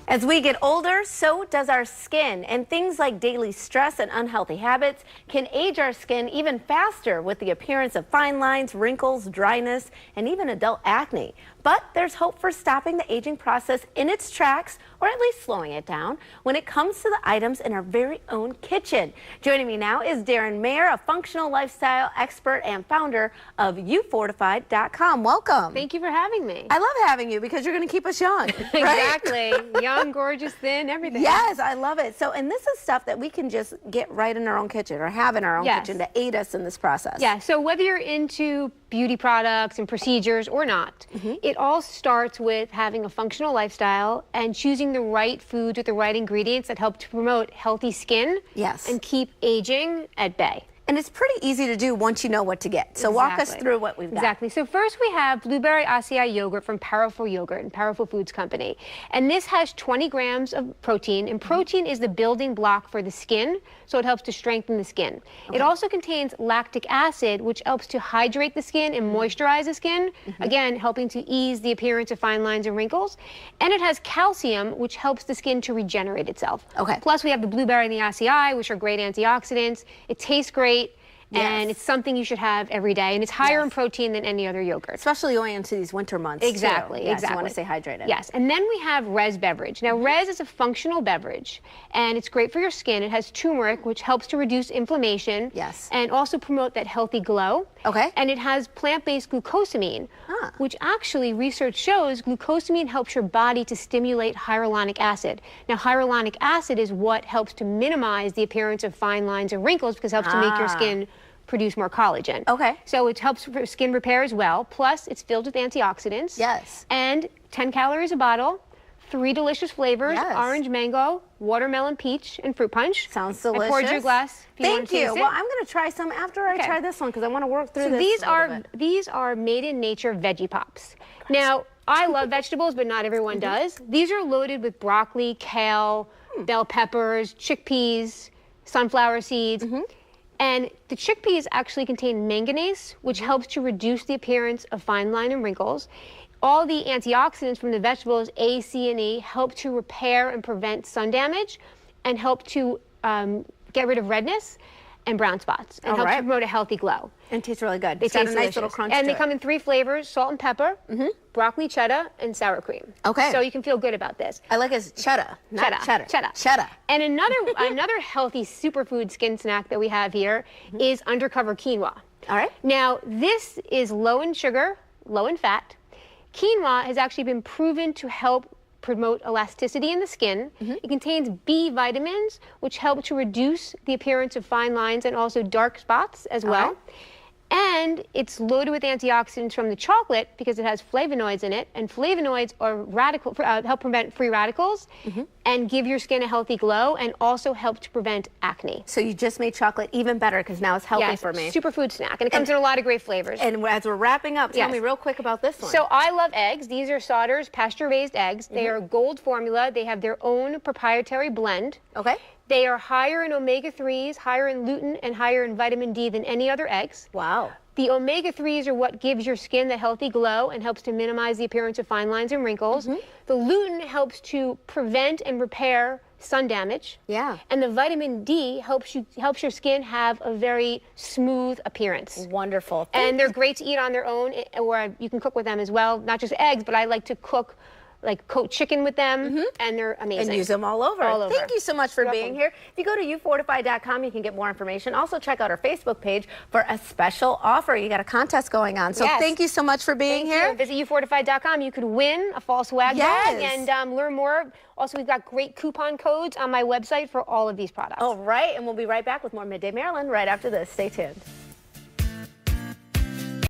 As we get older, so does our skin, and things like daily stress and unhealthy habits can age our skin even faster with the appearance of fine lines, wrinkles, dryness, and even adult acne. But there's hope for stopping the aging process in its tracks, or at least slowing it down, when it comes to the items in our very own kitchen. Joining me now is Daryn Mayer, a functional lifestyle expert and founder of youfortified.com. Welcome. Thank you for having me. I love having you because you're going to keep us young. Right? Exactly. Young, gorgeous, thin, everything. Yes, I love it. So, and this is stuff that we can just get right in our own kitchen or have in our own kitchen to aid us in this process. Yeah, so whether you're into beauty products and procedures or not, it all starts with having a functional lifestyle and choosing the right foods with the right ingredients that help to promote healthy skin and keep aging at bay. And it's pretty easy to do once you know what to get. So walk us through what we've got. Exactly. So first we have blueberry acai yogurt from Powerful Yogurt and Powerful Foods Company. And this has 20 grams of protein, and protein is the building block for the skin, so it helps to strengthen the skin. It also contains lactic acid, which helps to hydrate the skin and moisturize the skin, again, helping to ease the appearance of fine lines and wrinkles. And it has calcium, which helps the skin to regenerate itself. Plus we have the blueberry and the acai, which are great antioxidants. It tastes great. And it's something you should have every day, and it's higher in protein than any other yogurt. Especially going into these winter months. Exactly, Yes, exactly. You want to stay hydrated. Yes, and then we have Res beverage. Now, Res is a functional beverage, and it's great for your skin. It has turmeric, which helps to reduce inflammation. And also promote that healthy glow. And it has plant-based glucosamine, which actually research shows glucosamine helps your body to stimulate hyaluronic acid. Now, hyaluronic acid is what helps to minimize the appearance of fine lines and wrinkles because it helps to make your skin produce more collagen. So it helps for skin repair as well. Plus, it's filled with antioxidants. And 10 calories a bottle, 3 delicious flavors, orange mango, watermelon peach, and fruit punch. Sounds delicious. I poured you a glass. Thank you. Well, I'm going to try some after I try this one because I want to work through this. These are made in nature veggie pops. Now, I love vegetables, but not everyone does. These are loaded with broccoli, kale, bell peppers, chickpeas, sunflower seeds. And the chickpeas actually contain manganese, which helps to reduce the appearance of fine line and wrinkles. All the antioxidants from the vegetables, A, C, and E, help to repair and prevent sun damage and help to get rid of redness and brown spots and help to promote a healthy glow. And tastes really good. It's got a nice little crunch and to they come in 3 flavors, salt and pepper, broccoli cheddar, and sour cream. So you can feel good about this. I like it cheddar, not cheddar. Cheddar. And another healthy superfood skin snack that we have here is undercover quinoa. Now, this is low in sugar, low in fat. Quinoa has actually been proven to help promote elasticity in the skin. It contains B vitamins, which help to reduce the appearance of fine lines and also dark spots as well. And it's loaded with antioxidants from the chocolate because it has flavonoids in it, and flavonoids are help prevent free radicals and give your skin a healthy glow and also help to prevent acne. So you just made chocolate even better because now it's healthy for me. Superfood snack, and it comes in a lot of great flavors. And as we're wrapping up, tell me real quick about this one. So I love eggs. These are Sauter's pasture-raised eggs. They are gold formula. They have their own proprietary blend. They are higher in omega-3s, higher in lutein, and higher in vitamin D than any other eggs. The omega-3s are what gives your skin the healthy glow and helps to minimize the appearance of fine lines and wrinkles. The lutein helps to prevent and repair sun damage. And the vitamin D helps your skin have a very smooth appearance. Wonderful. And they're great to eat on their own, or you can cook with them as well. Not just eggs, but I like to cook coat chicken with them, and they're amazing. And use them all over. Thank you so much for being here. If you go to youfortified.com, you can get more information. Also, check out our Facebook page for a special offer. You got a contest going on. So thank you so much for being here. Visit youfortified.com. You could win a fall swag bag and learn more. Also, we've got great coupon codes on my website for all of these products. All right, and we'll be right back with more Midday Maryland right after this. Stay tuned.